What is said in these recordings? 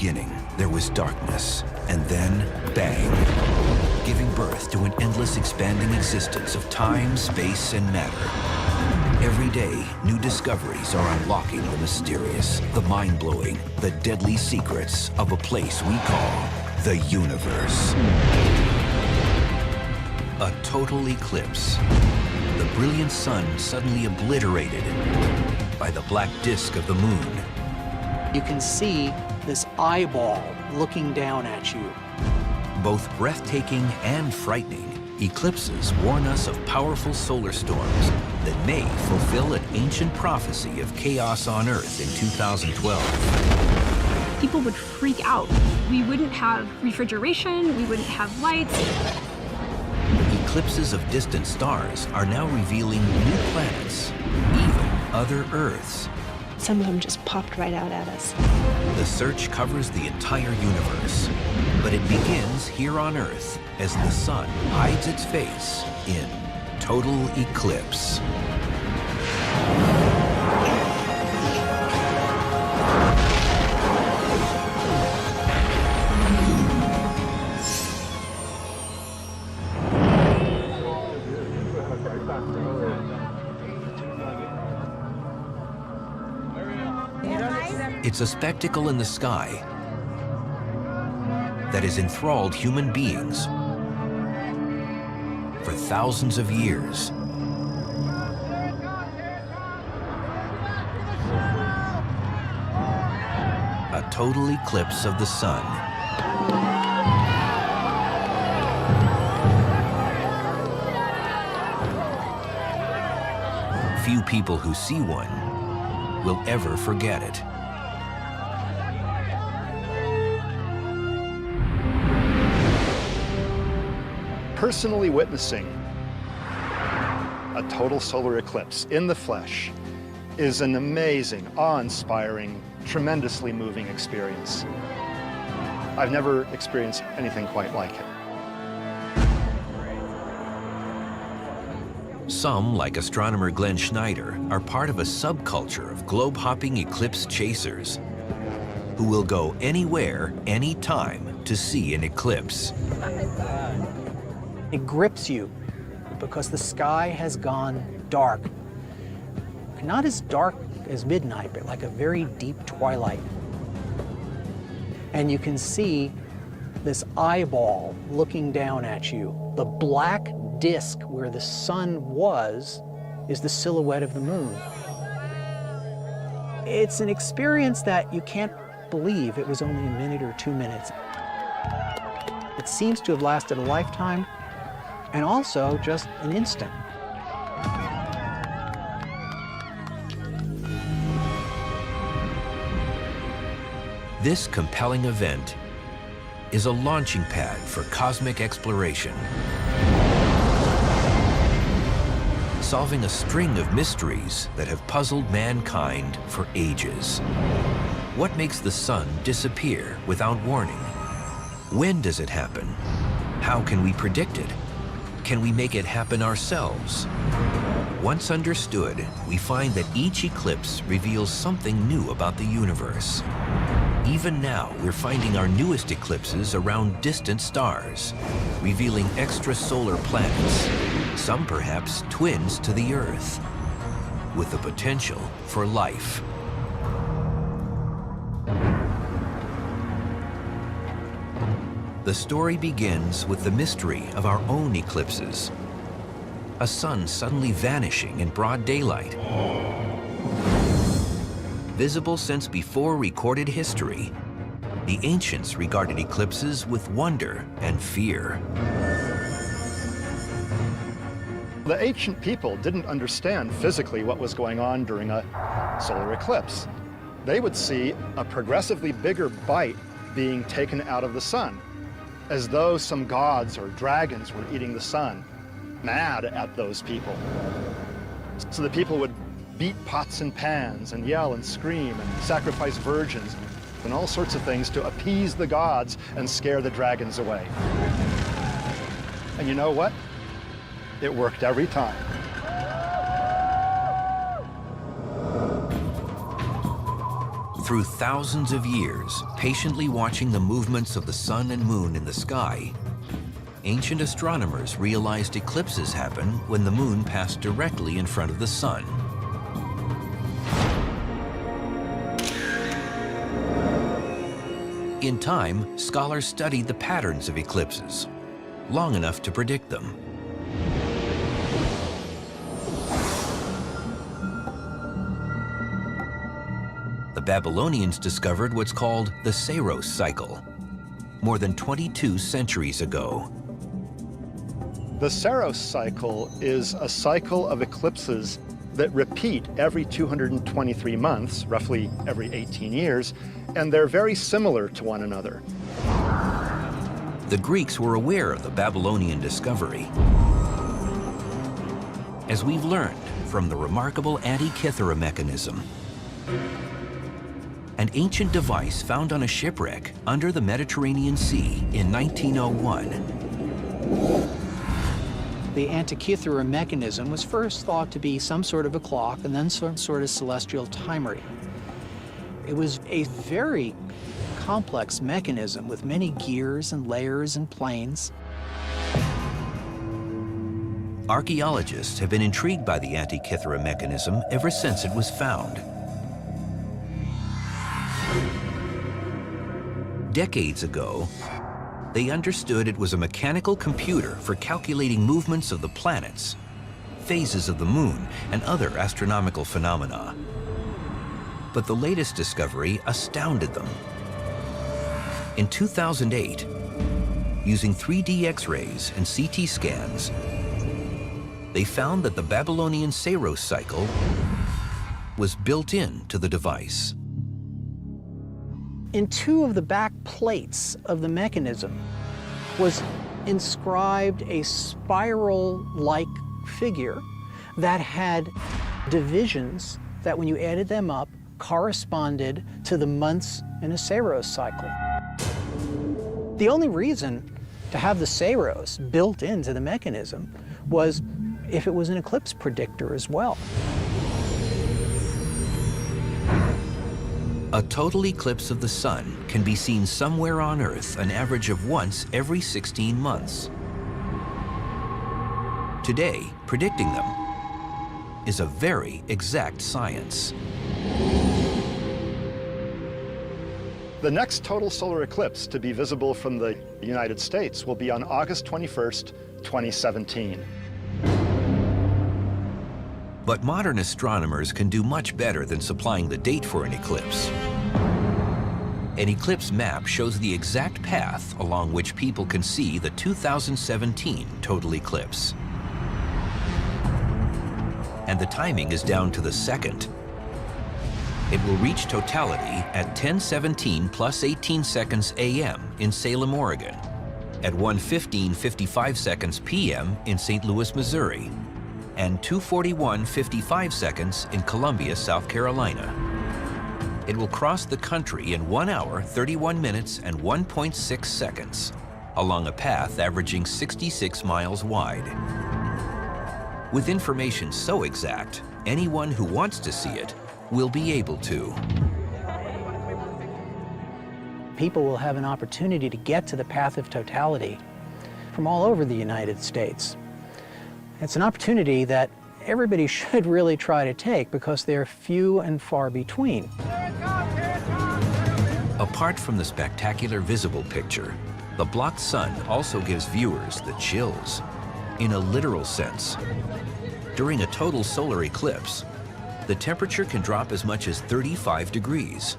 beginning, there was darkness, and then, bang, giving birth to an endless expanding existence of time, space, and matter. Every day, new discoveries are unlocking the mysterious, the mind-blowing, the deadly secrets of a place we call the universe. A total eclipse. The brilliant sun suddenly obliterated by the black disk of the moon. You can see this eyeball looking down at you. Both breathtaking and frightening, eclipses warn us of powerful solar storms that may fulfill an ancient prophecy of chaos on Earth in 2012. People would freak out. We wouldn't have refrigeration, we wouldn't have lights. Eclipses of distant stars are now revealing new planets, even other Earths. Some of them just popped right out at us. The search covers the entire universe, but it begins here on Earth as the sun hides its face in total eclipse. It's a spectacle in the sky that has enthralled human beings for thousands of years. A total eclipse of the sun. Few people who see one will ever forget it. Personally witnessing a total solar eclipse in the flesh is an amazing, awe-inspiring, tremendously moving experience. I've never experienced anything quite like it. Some, like astronomer Glenn Schneider, are part of a subculture of globe-hopping eclipse chasers who will go anywhere, anytime to see an eclipse. It grips you because the sky has gone dark. Not as dark as midnight, but like a very deep twilight. And you can see this eyeball looking down at you. The black disk where the sun was is the silhouette of the moon. It's an experience that you can't believe it was only a minute or 2 minutes. It seems to have lasted a lifetime, and also just an instant. This compelling event is a launching pad for cosmic exploration, solving a string of mysteries that have puzzled mankind for ages. What makes the sun disappear without warning? When does it happen? How can we predict it? Can we make it happen ourselves? Once understood, we find that each eclipse reveals something new about the universe. Even now, we're finding our newest eclipses around distant stars, revealing extrasolar planets, some perhaps twins to the Earth, with the potential for life. The story begins with the mystery of our own eclipses. A sun suddenly vanishing in broad daylight. Visible since before recorded history, the ancients regarded eclipses with wonder and fear. The ancient people didn't understand physically what was going on during a solar eclipse. They would see a progressively bigger bite being taken out of the sun, as though some gods or dragons were eating the sun, mad at those people. So the people would beat pots and pans and yell and scream and sacrifice virgins and all sorts of things to appease the gods and scare the dragons away. And you know what? It worked every time. Through thousands of years, patiently watching the movements of the sun and moon in the sky, ancient astronomers realized eclipses happen when the moon passed directly in front of the sun. In time, scholars studied the patterns of eclipses, long enough to predict them. The Babylonians discovered what's called the Saros cycle, more than 22 centuries ago. The Saros cycle is a cycle of eclipses that repeat every 223 months, roughly every 18 years, and they're very similar to one another. The Greeks were aware of the Babylonian discovery. As we've learned from the remarkable Antikythera mechanism, an ancient device found on a shipwreck under the Mediterranean Sea in 1901. The Antikythera mechanism was first thought to be some sort of a clock and then some sort of celestial timer. It was a very complex mechanism with many gears and layers and planes. Archaeologists have been intrigued by the Antikythera mechanism ever since it was found. Decades ago, they understood it was a mechanical computer for calculating movements of the planets, phases of the moon, and other astronomical phenomena. But the latest discovery astounded them. In 2008, using 3D X-rays and CT scans, they found that the Babylonian Saros cycle was built into the device. In two of the back plates of the mechanism was inscribed a spiral-like figure that had divisions that, when you added them up, corresponded to the months in a Saros cycle. The only reason to have the Saros built into the mechanism was if it was an eclipse predictor as well. A total eclipse of the sun can be seen somewhere on Earth an average of once every 16 months. Today, predicting them is a very exact science. The next total solar eclipse to be visible from the United States will be on August 21st, 2017. But modern astronomers can do much better than supplying the date for an eclipse. An eclipse map shows the exact path along which people can see the 2017 total eclipse. And the timing is down to the second. It will reach totality at 10:17 plus 18 seconds a.m. in Salem, Oregon, at 1:15:55 seconds p.m. in St. Louis, Missouri, and 2:41:55 seconds in Columbia, South Carolina. It will cross the country in 1 hour, 31 minutes, and 1.6 seconds, along a path averaging 66 miles wide. With information so exact, anyone who wants to see it will be able to. People will have an opportunity to get to the path of totality from all over the United States. It's an opportunity that everybody should really try to take because they're few and far between. Apart from the spectacular visible picture, the blocked sun also gives viewers the chills, in a literal sense. During a total solar eclipse, the temperature can drop as much as 35 degrees.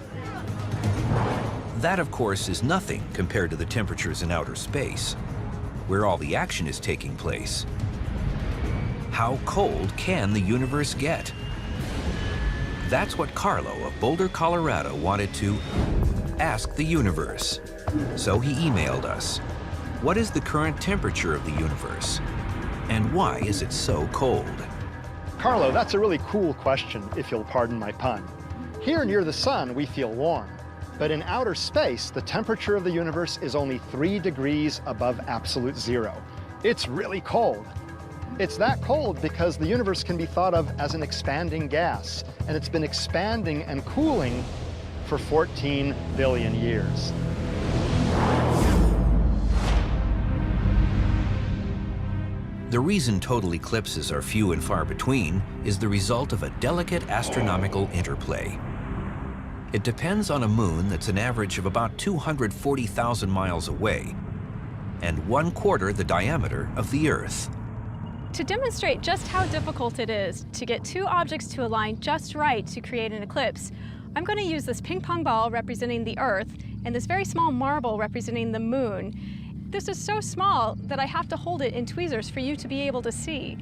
That, of course, is nothing compared to the temperatures in outer space, where all the action is taking place. How cold can the universe get? That's what Carlo of Boulder, Colorado wanted to ask the universe. So he emailed us. What is the current temperature of the universe? And why is it so cold? Carlo, that's a really cool question, if you'll pardon my pun. Here near the sun, we feel warm. But in outer space, the temperature of the universe is only 3 degrees above absolute zero. It's really cold. It's that cold because the universe can be thought of as an expanding gas, and it's been expanding and cooling for 14 billion years. The reason total eclipses are few and far between is the result of a delicate astronomical interplay. It depends on a moon that's an average of about 240,000 miles away and 1/4 the diameter of the Earth. To demonstrate just how difficult it is to get two objects to align just right to create an eclipse, I'm going to use this ping pong ball representing the Earth and this very small marble representing the moon. This is so small that I have to hold it in tweezers for you to be able to see.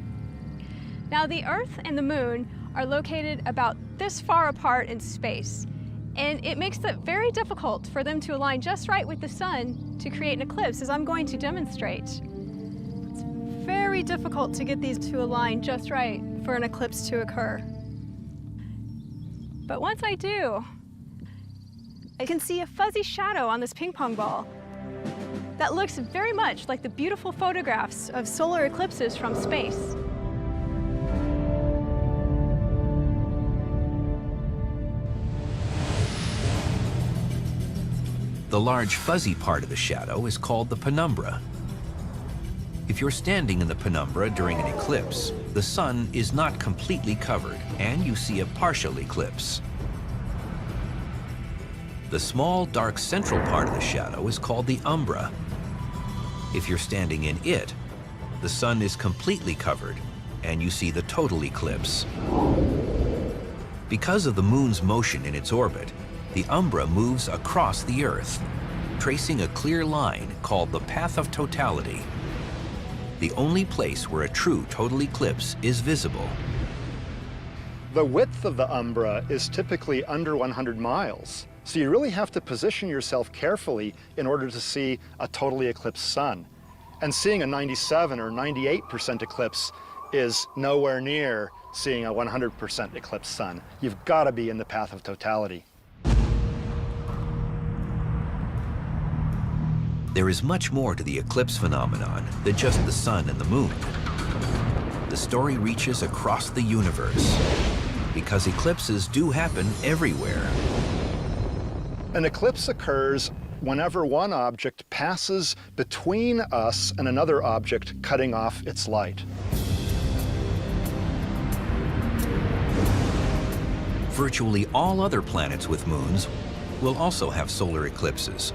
Now, the Earth and the moon are located about this far apart in space, and it makes it very difficult for them to align just right with the sun to create an eclipse, as I'm going to demonstrate. It's very difficult to get these to align just right for an eclipse to occur. But once I do, I can see a fuzzy shadow on this ping pong ball that looks very much like the beautiful photographs of solar eclipses from space. The large fuzzy part of the shadow is called the penumbra. If you're standing in the penumbra during an eclipse, the sun is not completely covered, and you see a partial eclipse. The small, dark central part of the shadow is called the umbra. If you're standing in it, the sun is completely covered, and you see the total eclipse. Because of the moon's motion in its orbit, the umbra moves across the Earth, tracing a clear line called the path of totality, the only place where a true total eclipse is visible. The width of the umbra is typically under 100 miles. So you really have to position yourself carefully in order to see a totally eclipsed sun. And seeing a 97 or 98% eclipse is nowhere near seeing a 100% eclipsed sun. You've got to be in the path of totality. There is much more to the eclipse phenomenon than just the sun and the moon. The story reaches across the universe because eclipses do happen everywhere. An eclipse occurs whenever one object passes between us and another object, cutting off its light. Virtually all other planets with moons will also have solar eclipses,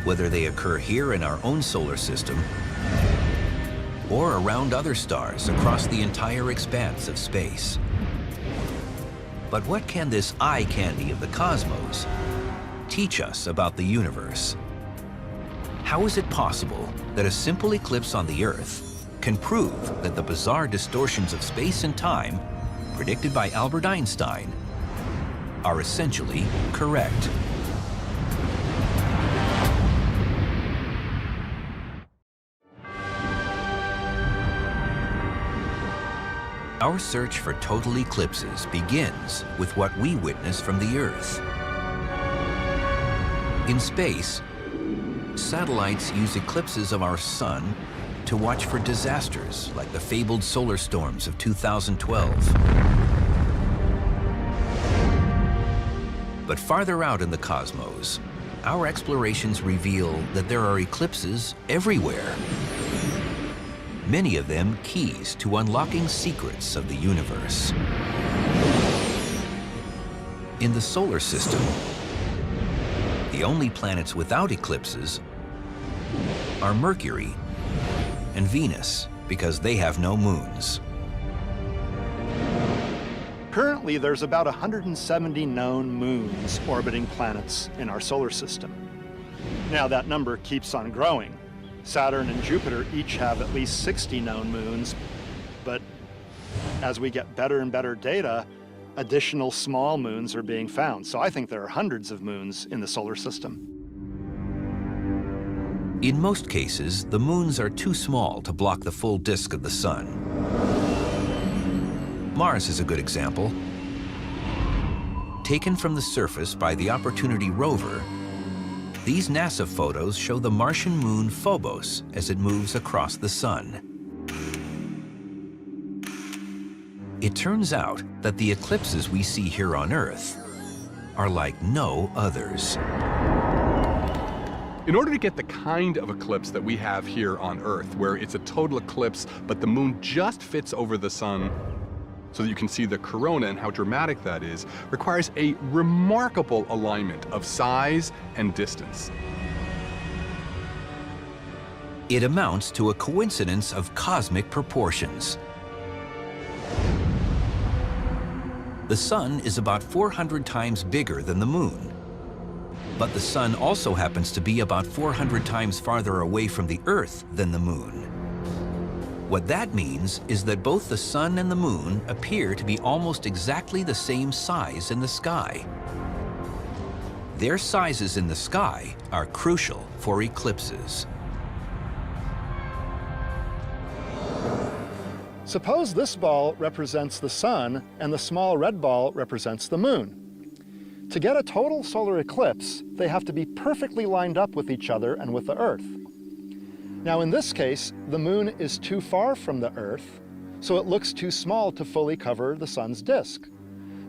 whether they occur here in our own solar system or around other stars across the entire expanse of space. But what can this eye candy of the cosmos teach us about the universe? How is it possible that a simple eclipse on the Earth can prove that the bizarre distortions of space and time predicted by Albert Einstein are essentially correct? Our search for total eclipses begins with what we witness from the Earth. In space, satellites use eclipses of our sun to watch for disasters like the fabled solar storms of 2012. But farther out in the cosmos, our explorations reveal that there are eclipses everywhere. Many of them keys to unlocking secrets of the universe. In the solar system, the only planets without eclipses are Mercury and Venus, because they have no moons. Currently, there's about 170 known moons orbiting planets in our solar system. Now, that number keeps on growing. Saturn and Jupiter each have at least 60 known moons, but as we get better and better data, additional small moons are being found. So I think there are hundreds of moons in the solar system. In most cases, the moons are too small to block the full disk of the sun. Mars is a good example. Taken from the surface by the Opportunity rover, these NASA photos show the Martian moon Phobos as it moves across the sun. It turns out that the eclipses we see here on Earth are like no others. In order to get the kind of eclipse that we have here on Earth, where it's a total eclipse, but the moon just fits over the sun so that you can see the corona and how dramatic that is, requires a remarkable alignment of size and distance. It amounts to a coincidence of cosmic proportions. The sun is about 400 times bigger than the moon. But the sun also happens to be about 400 times farther away from the Earth than the moon. What that means is that both the sun and the moon appear to be almost exactly the same size in the sky. Their sizes in the sky are crucial for eclipses. Suppose this ball represents the sun and the small red ball represents the moon. To get a total solar eclipse, they have to be perfectly lined up with each other and with the Earth. Now in this case, the moon is too far from the Earth, so it looks too small to fully cover the sun's disk.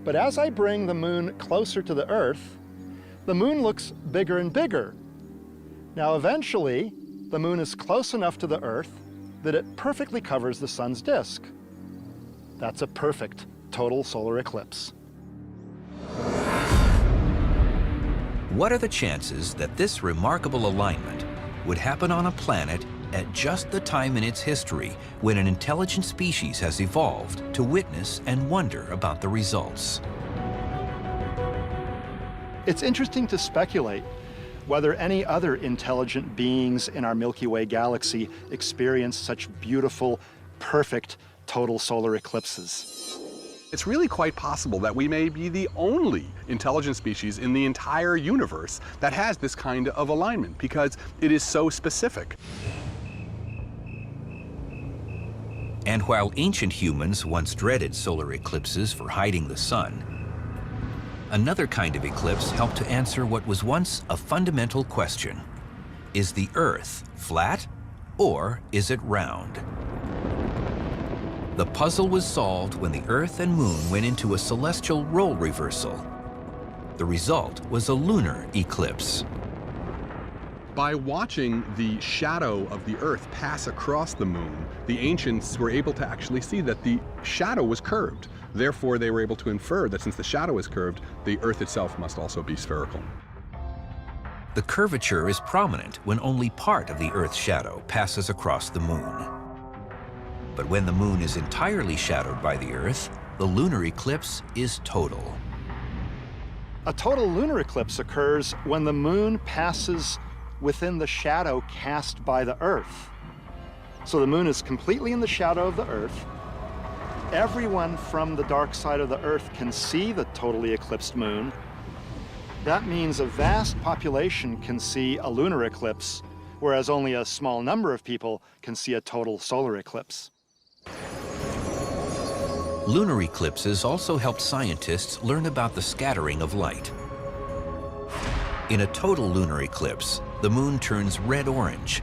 But as I bring the moon closer to the Earth, the moon looks bigger and bigger. Now eventually, the moon is close enough to the Earth that it perfectly covers the sun's disk. That's a perfect total solar eclipse. What are the chances that this remarkable alignment would happen on a planet at just the time in its history when an intelligent species has evolved to witness and wonder about the results? It's interesting to speculate whether any other intelligent beings in our Milky Way galaxy experience such beautiful, perfect, total solar eclipses. It's really quite possible that we may be the only intelligent species in the entire universe that has this kind of alignment because it is so specific. And while ancient humans once dreaded solar eclipses for hiding the sun, another kind of eclipse helped to answer what was once a fundamental question. Is the Earth flat or is it round? The puzzle was solved when the Earth and Moon went into a celestial role reversal. The result was a lunar eclipse. By watching the shadow of the Earth pass across the Moon, the ancients were able to actually see that the shadow was curved. Therefore, they were able to infer that since the shadow is curved, the Earth itself must also be spherical. The curvature is prominent when only part of the Earth's shadow passes across the Moon. But when the Moon is entirely shadowed by the Earth, the lunar eclipse is total. A total lunar eclipse occurs when the moon passes within the shadow cast by the Earth. So the moon is completely in the shadow of the Earth. Everyone from the dark side of the Earth can see the totally eclipsed moon. That means a vast population can see a lunar eclipse, whereas only a small number of people can see a total solar eclipse. Lunar eclipses also helped scientists learn about the scattering of light. In a total lunar eclipse, the moon turns red-orange.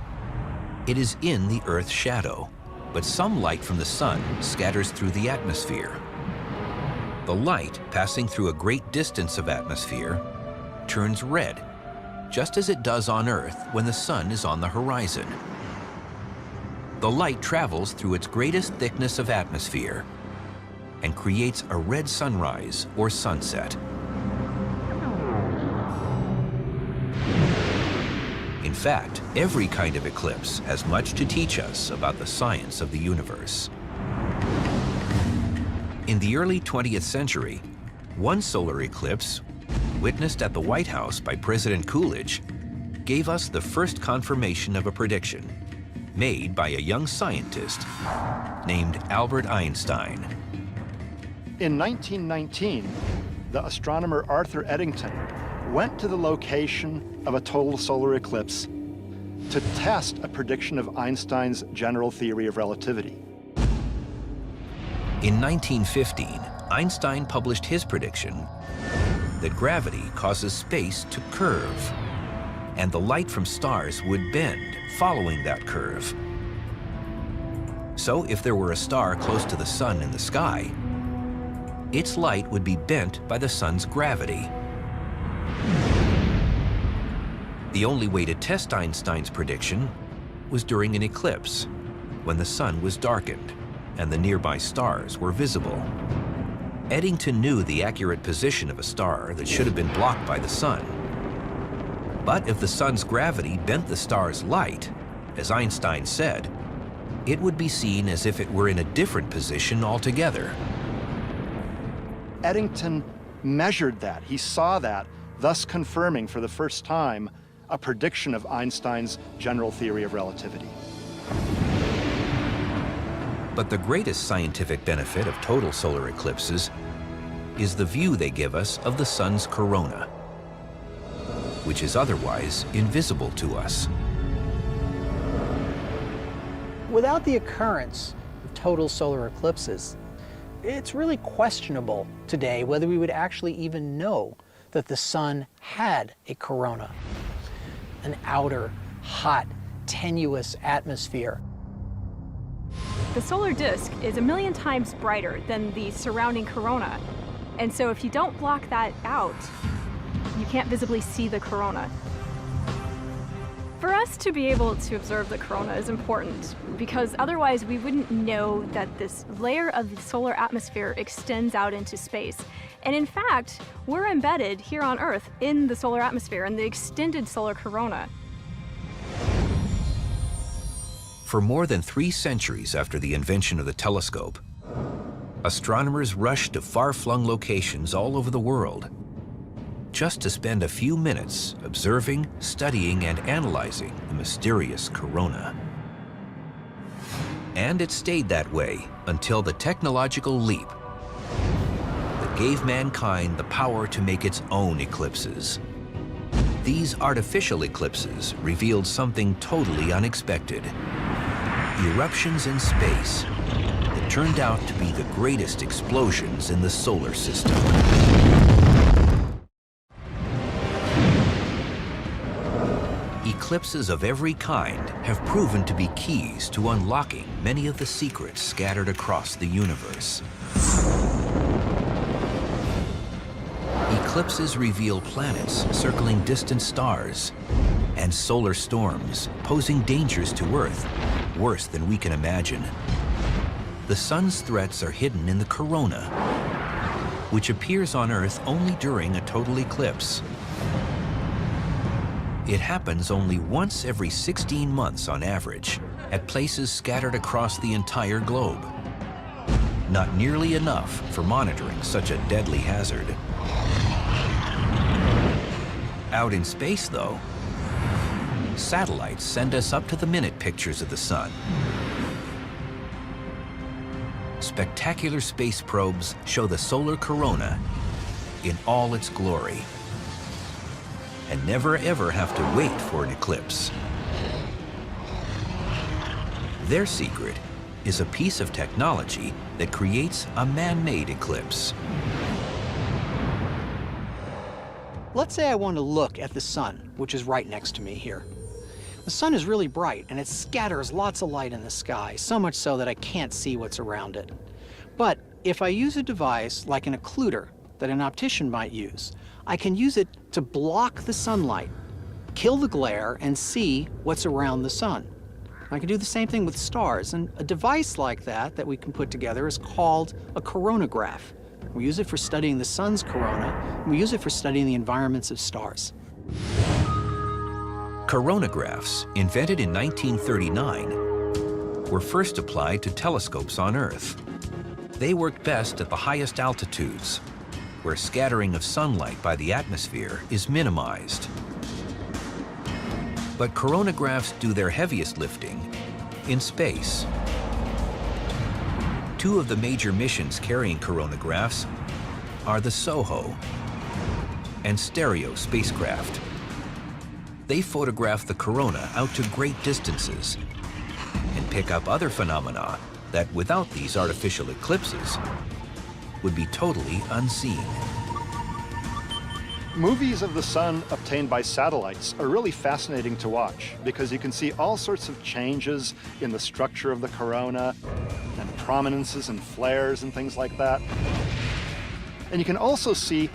It is in the Earth's shadow, but some light from the sun scatters through the atmosphere. The light, passing through a great distance of atmosphere, turns red, just as it does on Earth when the sun is on the horizon. The light travels through its greatest thickness of atmosphere and creates a red sunrise or sunset. In fact, every kind of eclipse has much to teach us about the science of the universe. In the early 20th century, one solar eclipse, witnessed at the White House by President Coolidge, gave us the first confirmation of a prediction made by a young scientist named Albert Einstein. In 1919, the astronomer Arthur Eddington went to the location of a total solar eclipse to test a prediction of Einstein's general theory of relativity. In 1915, Einstein published his prediction that gravity causes space to curve, and the light from stars would bend following that curve. So if there were a star close to the sun in the sky, its light would be bent by the sun's gravity, The only way to test Einstein's prediction was during an eclipse, when the sun was darkened and the nearby stars were visible. Eddington knew the accurate position of a star that should have been blocked by the sun. But if the sun's gravity bent the star's light, as Einstein said, it would be seen as if it were in a different position altogether. Eddington measured that. He saw that, thus confirming for the first time a prediction of Einstein's general theory of relativity. But the greatest scientific benefit of total solar eclipses is the view they give us of the sun's corona, which is otherwise invisible to us. Without the occurrence of total solar eclipses, it's really questionable today whether we would actually even know that the sun had a corona, an outer, hot, tenuous atmosphere. The solar disk is 1,000,000 times brighter than the surrounding corona. And so if you don't block that out, you can't visibly see the corona. For us to be able to observe the corona is important because otherwise we wouldn't know that this layer of the solar atmosphere extends out into space. And in fact, we're embedded here on Earth in the solar atmosphere and the extended solar corona. For more than 3 centuries after the invention of the telescope, astronomers rushed to far-flung locations all over the world just to spend a few minutes observing, studying, and analyzing the mysterious corona. And it stayed that way until the technological leap that gave mankind the power to make its own eclipses. These artificial eclipses revealed something totally unexpected: eruptions in space that turned out to be the greatest explosions in the solar system. Eclipses of every kind have proven to be keys to unlocking many of the secrets scattered across the universe. Eclipses reveal planets circling distant stars and solar storms posing dangers to Earth worse than we can imagine. The sun's threats are hidden in the corona, which appears on Earth only during a total eclipse. It happens only once every 16 months on average, at places scattered across the entire globe. Not nearly enough for monitoring such a deadly hazard. Out in space, though, satellites send us up-to-the-minute pictures of the sun. Spectacular space probes show the solar corona in all its glory, and never ever have to wait for an eclipse. Their secret is a piece of technology that creates a man-made eclipse. Let's say I want to look at the sun, which is right next to me here. The sun is really bright and it scatters lots of light in the sky, so much so that I can't see what's around it. But if I use a device like an occluder that an optician might use, I can use it to block the sunlight, kill the glare, and see what's around the sun. I can do the same thing with stars, and a device like that we can put together is called a coronagraph. We use it for studying the sun's corona, and we use it for studying the environments of stars. Coronagraphs, invented in 1939, were first applied to telescopes on Earth. They worked best at the highest altitudes, where scattering of sunlight by the atmosphere is minimized. But coronagraphs do their heaviest lifting in space. 2 of the major missions carrying coronagraphs are the SOHO and Stereo spacecraft. They photograph the corona out to great distances and pick up other phenomena that, without these artificial eclipses, would be totally unseen. Movies of the sun obtained by satellites are really fascinating to watch because you can see all sorts of changes in the structure of the corona and prominences and flares and things like that. And you can also see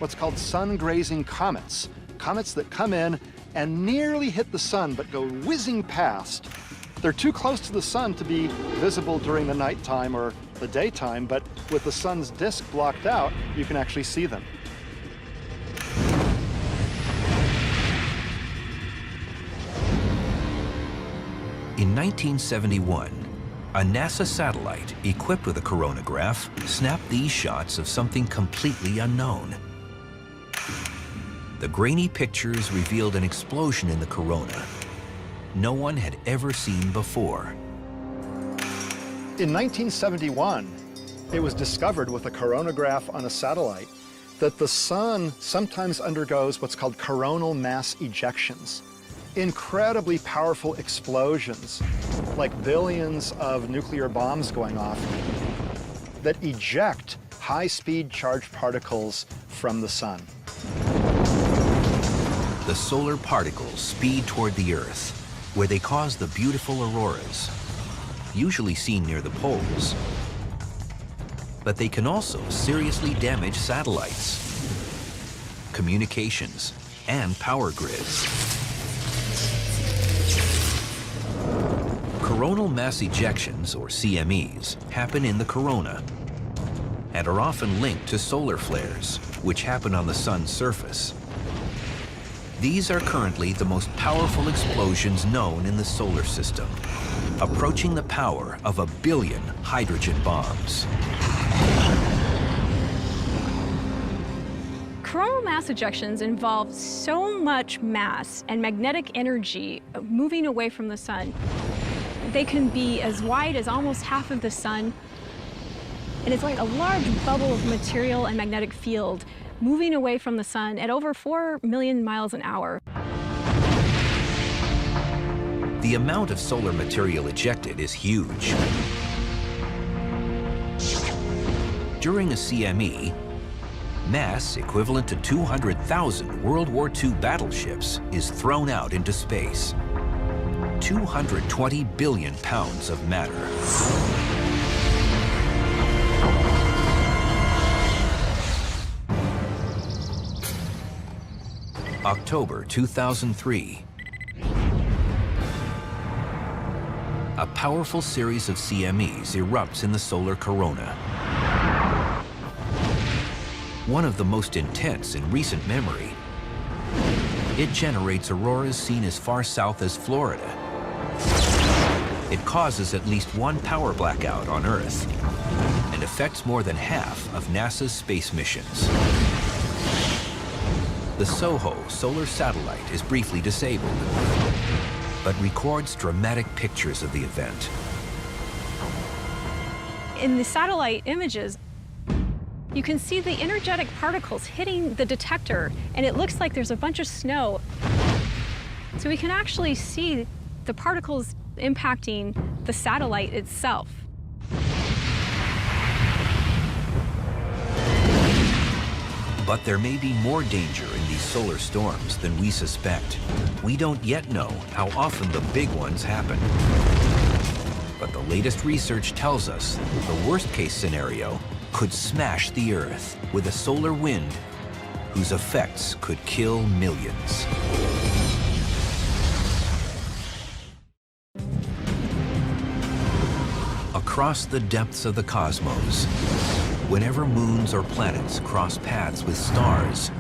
what's called sun-grazing comets, comets that come in and nearly hit the sun, but go whizzing past. They're too close to the sun to be visible during the nighttime or the daytime, but with the sun's disk blocked out, you can actually see them. In 1971, a NASA satellite equipped with a coronagraph snapped these shots of something completely unknown. The grainy pictures revealed an explosion in the corona no one had ever seen before. In 1971, it was discovered with a coronagraph on a satellite that the sun sometimes undergoes what's called coronal mass ejections. Incredibly powerful explosions, like billions of nuclear bombs going off, that eject high-speed charged particles from the sun. The solar particles speed toward the Earth, where they cause the beautiful auroras, usually seen near the poles. But they can also seriously damage satellites, communications, and power grids. Coronal mass ejections, or CMEs, happen in the corona and are often linked to solar flares, which happen on the sun's surface. These are currently the most powerful explosions known in the solar system, approaching the power of 1 billion hydrogen bombs. Coronal mass ejections involve so much mass and magnetic energy moving away from the sun. They can be as wide as almost half of the sun, and it's like a large bubble of material and magnetic field moving away from the sun at over 4 million miles an hour. The amount of solar material ejected is huge. During a CME, mass equivalent to 200,000 World War II battleships is thrown out into space. 220 billion pounds of matter. October 2003. A powerful series of CMEs erupts in the solar corona. One of the most intense in recent memory. It generates auroras seen as far south as Florida. It causes at least one power blackout on Earth and affects more than half of NASA's space missions. The SOHO solar satellite is briefly disabled, but records dramatic pictures of the event. In the satellite images, you can see the energetic particles hitting the detector, and it looks like there's a bunch of snow. So we can actually see the particles impacting the satellite itself. But there may be more danger in these solar storms than we suspect. We don't yet know how often the big ones happen. But the latest research tells us the worst-case scenario could smash the Earth with a solar wind whose effects could kill millions. Across the depths of the cosmos, whenever moons or planets cross paths with stars,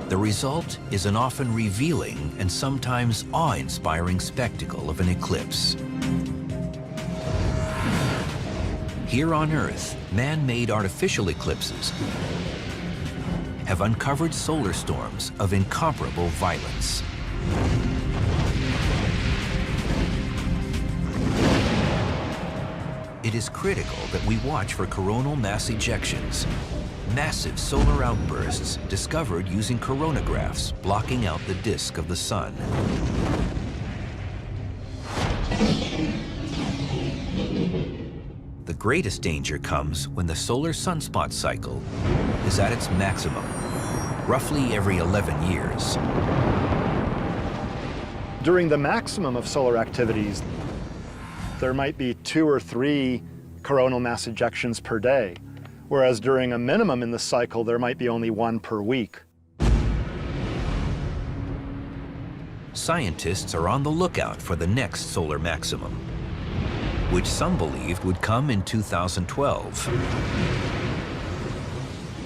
the result is an often revealing and sometimes awe-inspiring spectacle of an eclipse. Here on Earth, man-made artificial eclipses have uncovered solar storms of incomparable violence. It is critical that we watch for coronal mass ejections, massive solar outbursts discovered using coronagraphs blocking out the disk of the sun. The greatest danger comes when the solar sunspot cycle is at its maximum, roughly every 11 years. During the maximum of solar activities, there might be 2 or 3 coronal mass ejections per day, whereas during a minimum in the cycle, there might be only 1 per week. scientists are on the lookout for the next solar maximum, which some believed would come in 2012.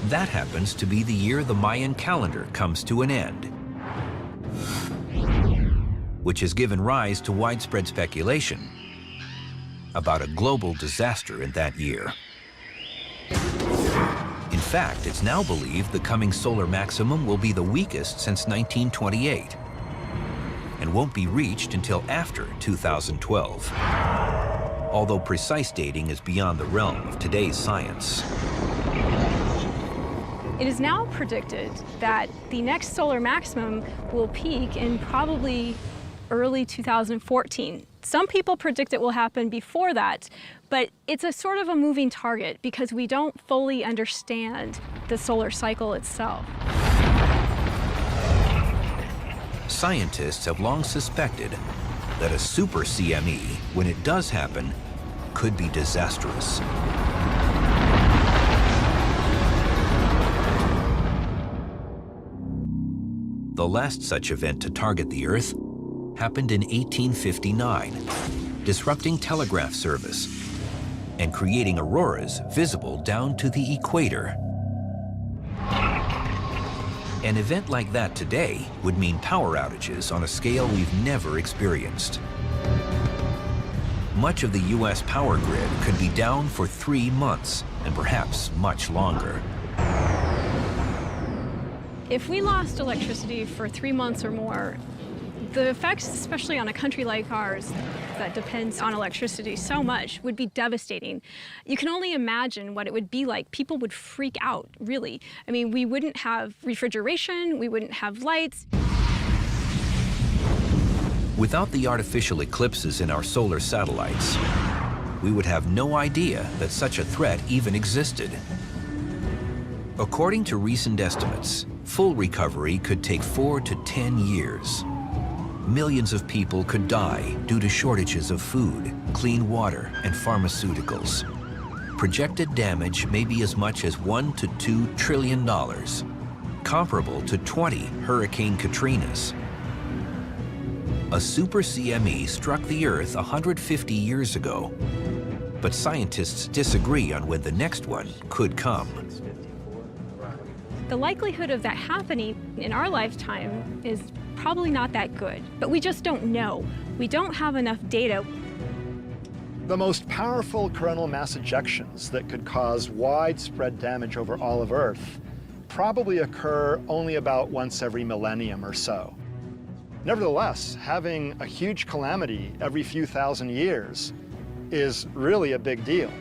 That happens to be the year the Mayan calendar comes to an end, which has given rise to widespread speculation about a global disaster in that year. In fact, it's now believed the coming solar maximum will be the weakest since 1928 and won't be reached until after 2012, although precise dating is beyond the realm of today's science. It is now predicted that the next solar maximum will peak in probably early 2014. Some people predict it will happen before that, but it's a sort of a moving target because we don't fully understand the solar cycle itself. Scientists have long suspected that a super CME, when it does happen, could be disastrous. The last such event to target the Earth happened in 1859, disrupting telegraph service and creating auroras visible down to the equator. An event like that today would mean power outages on a scale we've never experienced. Much of the US power grid could be down for 3 months, and perhaps much longer. If we lost electricity for 3 months or more, the effects, especially on a country like ours that depends on electricity so much, would be devastating. You can only imagine what it would be like. People would freak out, really. I mean, we wouldn't have refrigeration, we wouldn't have lights. Without the artificial eclipses in our solar satellites, we would have no idea that such a threat even existed. According to recent estimates, full recovery could take 4 to 10 years. Millions of people could die due to shortages of food, clean water, and pharmaceuticals. Projected damage may be as much as $1 to $2 trillion, comparable to 20 Hurricane Katrinas. A super CME struck the Earth 150 years ago, but scientists disagree on when the next one could come. The likelihood of that happening in our lifetime is probably not that good, but we just don't know. We don't have enough data. The most powerful coronal mass ejections that could cause widespread damage over all of Earth probably occur only about once every millennium or so. Nevertheless, having a huge calamity every few thousand years is really a big deal.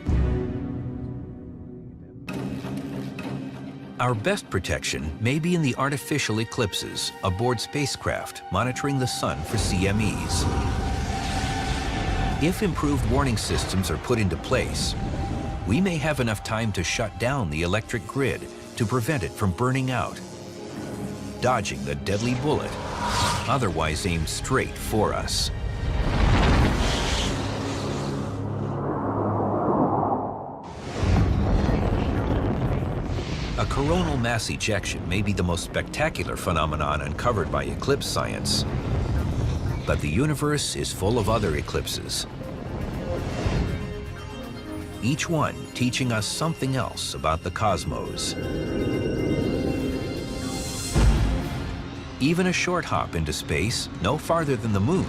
Our best protection may be in the artificial eclipses aboard spacecraft monitoring the sun for CMEs. If improved warning systems are put into place, we may have enough time to shut down the electric grid to prevent it from burning out, dodging the deadly bullet otherwise aimed straight for us. A coronal mass ejection may be the most spectacular phenomenon uncovered by eclipse science. But the universe is full of other eclipses, each one teaching us something else about the cosmos. Even a short hop into space, no farther than the moon,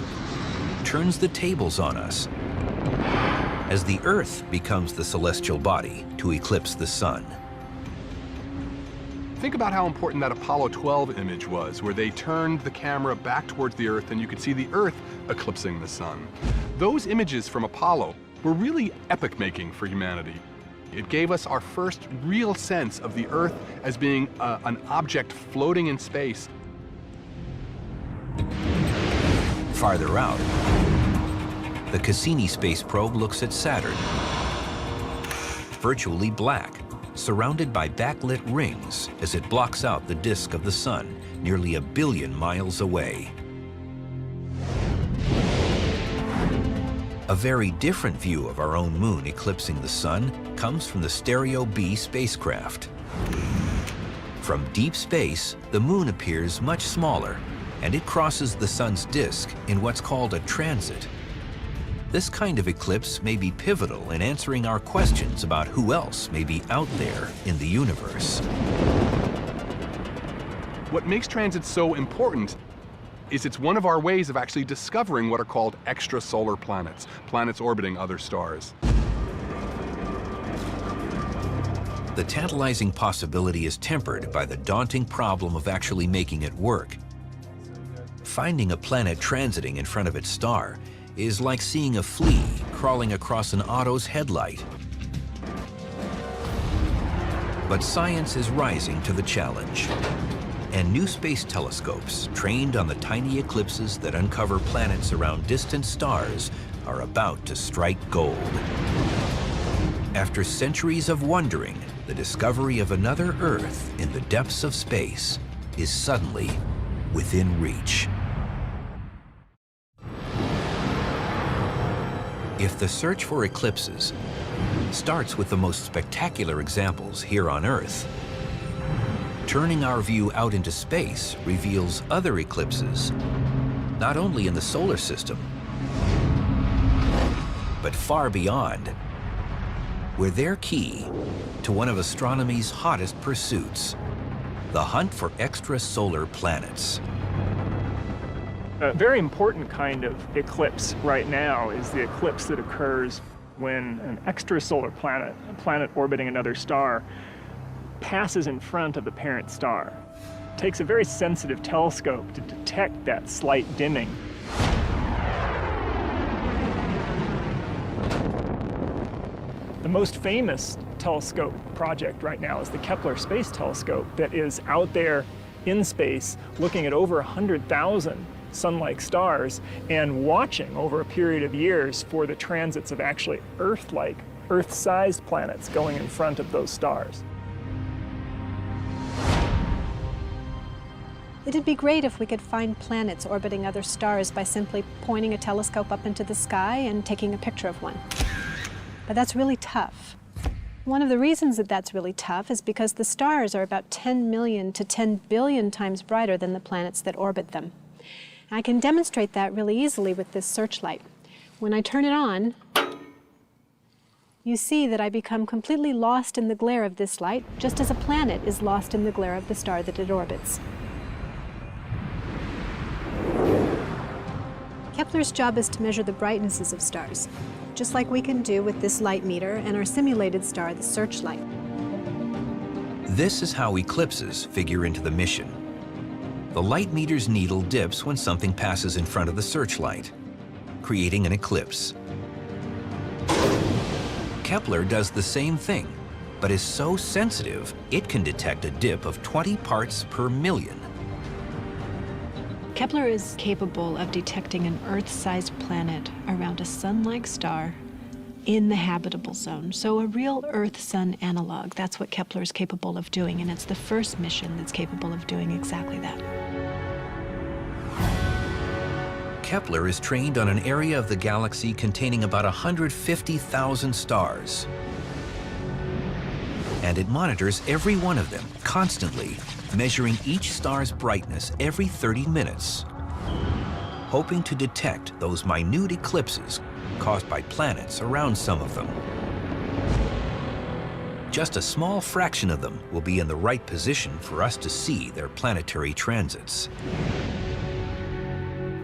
turns the tables on us as the Earth becomes the celestial body to eclipse the sun. Think about how important that Apollo 12 image was, where they turned the camera back towards the Earth and you could see the Earth eclipsing the sun. Those images from Apollo were really epoch-making for humanity. It gave us our first real sense of the Earth as being an object floating in space. Farther out, the Cassini space probe looks at Saturn, virtually black, surrounded by backlit rings as it blocks out the disk of the sun nearly 1 billion miles away. A very different view of our own moon eclipsing the sun comes from the Stereo B spacecraft. From deep space, the moon appears much smaller and it crosses the sun's disk in what's called a transit. This kind of eclipse may be pivotal in answering our questions about who else may be out there in the universe. What makes transits so important is it's one of our ways of actually discovering what are called extrasolar planets, planets orbiting other stars. The tantalizing possibility is tempered by the daunting problem of actually making it work. Finding a planet transiting in front of its star is like seeing a flea crawling across an auto's headlight. But science is rising to the challenge, and new space telescopes trained on the tiny eclipses that uncover planets around distant stars are about to strike gold. After centuries of wondering, the discovery of another Earth in the depths of space is suddenly within reach. If the search for eclipses starts with the most spectacular examples here on Earth, turning our view out into space reveals other eclipses, not only in the solar system, but far beyond, where they're key to one of astronomy's hottest pursuits, the hunt for extrasolar planets. A very important kind of eclipse right now is the eclipse that occurs when an extrasolar planet, a planet orbiting another star, passes in front of the parent star. It takes a very sensitive telescope to detect that slight dimming. The most famous telescope project right now is the Kepler Space Telescope that is out there in space looking at over 100,000 sun-like stars and watching over a period of years for the transits of actually Earth-like, Earth-sized planets going in front of those stars. It'd be great if we could find planets orbiting other stars by simply pointing a telescope up into the sky and taking a picture of one. But that's really tough. One of the reasons that that's really tough is because the stars are about 10 million to 10 billion times brighter than the planets that orbit them. And I can demonstrate that really easily with this searchlight. When I turn it on, you see that I become completely lost in the glare of this light, just as a planet is lost in the glare of the star that it orbits. Kepler's job is to measure the brightnesses of stars, just like we can do with this light meter and our simulated star, the searchlight. This is how eclipses figure into the mission. The light meter's needle dips when something passes in front of the searchlight, creating an eclipse. Kepler does the same thing, but is so sensitive it can detect a dip of 20 parts per million. Kepler is capable of detecting an Earth-sized planet around a sun-like star in the habitable zone. So a real Earth-Sun analog. That's what Kepler is capable of doing, and it's the first mission that's capable of doing exactly that. Kepler is trained on an area of the galaxy containing about 150,000 stars. And it monitors every one of them constantly, measuring each star's brightness every 30 minutes, hoping to detect those minute eclipses caused by planets around some of them. Just a small fraction of them will be in the right position for us to see their planetary transits.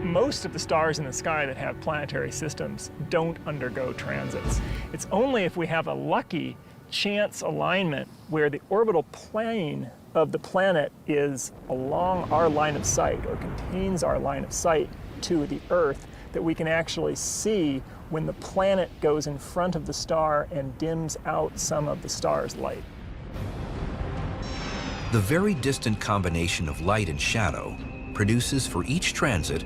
Most of the stars in the sky that have planetary systems don't undergo transits. It's only if we have a lucky chance alignment where the orbital plane of the planet is along our line of sight or contains our line of sight to the Earth that we can actually see when the planet goes in front of the star and dims out some of the star's light. The very distant combination of light and shadow produces for each transit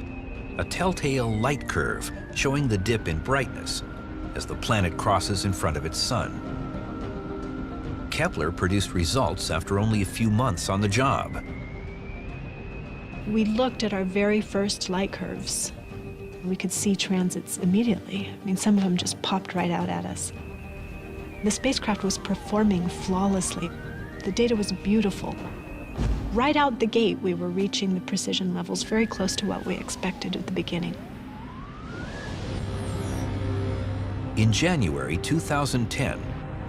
a telltale light curve showing the dip in brightness as the planet crosses in front of its sun. Kepler produced results after only a few months on the job. We looked at our very first light curves. We could see transits immediately. I mean, some of them just popped right out at us. The spacecraft was performing flawlessly. The data was beautiful. right out the gate, we were reaching the precision levels very close to what we expected at the beginning. In January 2010,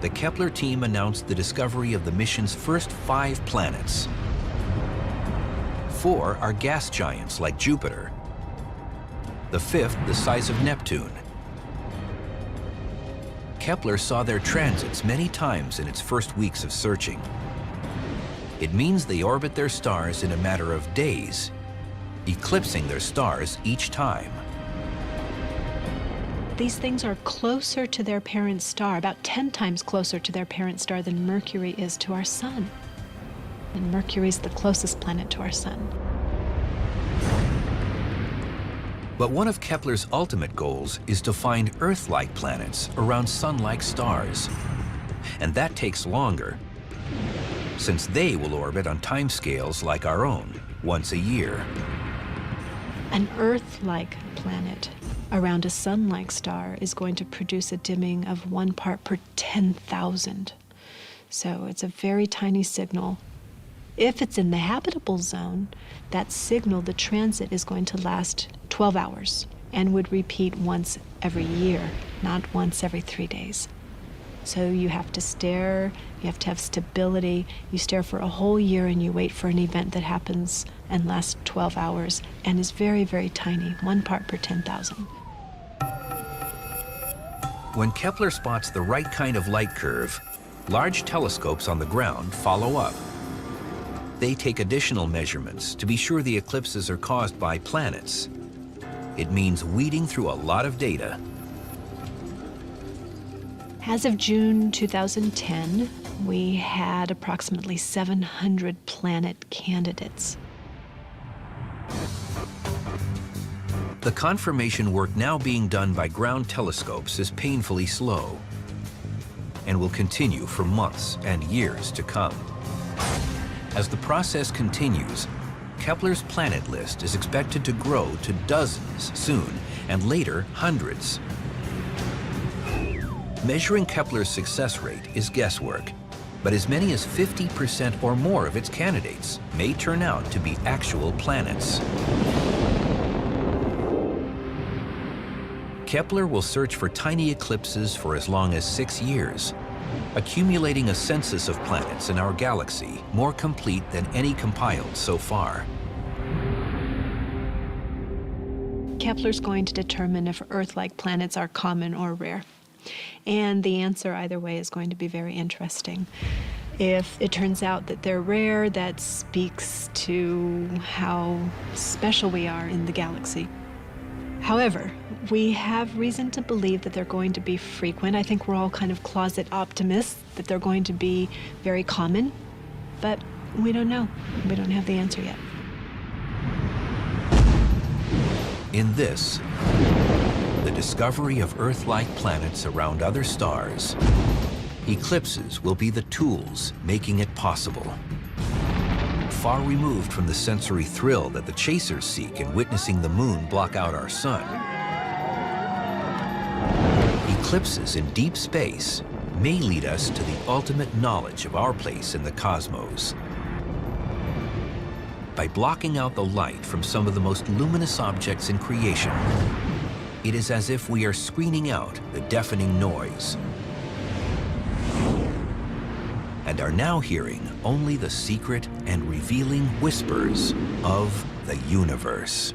the Kepler team announced the discovery of the mission's first 5 planets. 4 are gas giants like Jupiter. The 5th the size of Neptune. Kepler saw their transits many times in its first weeks of searching. It means they orbit their stars in a matter of days, eclipsing their stars each time. These things are closer to their parent star, about 10 times closer to their parent star than Mercury is to our sun. And Mercury's the closest planet to our sun. But one of Kepler's ultimate goals is to find Earth-like planets around sun-like stars. And that takes longer, since they will orbit on timescales like our own, once a year. An Earth-like planet around a sun-like star is going to produce a dimming of 1 part per 10,000. So it's a very tiny signal. If it's in the habitable zone, that signal, the transit, is going to last 12 hours and would repeat once every year, not once every 3 days. So you have to stare, you have to have stability, you stare for a whole year and you wait for an event that happens and lasts 12 hours and is very, very tiny, 1 part per 10,000. When Kepler spots the right kind of light curve, large telescopes on the ground follow up. They take additional measurements to be sure the eclipses are caused by planets. It means weeding through a lot of data. As of June 2010, we had approximately 700 planet candidates. The confirmation work now being done by ground telescopes is painfully slow and will continue for months and years to come. As the process continues, Kepler's planet list is expected to grow to dozens soon, and later hundreds. Measuring Kepler's success rate is guesswork, but as many as 50% or more of its candidates may turn out to be actual planets. Kepler will search for tiny eclipses for as long as 6 years, accumulating a census of planets in our galaxy more complete than any compiled so far. Kepler's going to determine if Earth-like planets are common or rare. And the answer either way is going to be very interesting. If it turns out that they're rare, that speaks to how special we are in the galaxy. However, we have reason to believe that they're going to be frequent. I think we're all kind of closet optimists that they're going to be very common, but we don't know. We don't have the answer yet. In this, the discovery of Earth-like planets around other stars, eclipses will be the tools making it possible. Far removed from the sensory thrill that the chasers seek in witnessing the moon block out our sun, eclipses in deep space may lead us to the ultimate knowledge of our place in the cosmos. By blocking out the light from some of the most luminous objects in creation, it is as if we are screening out the deafening noise and are now hearing only the secret and revealing whispers of the universe.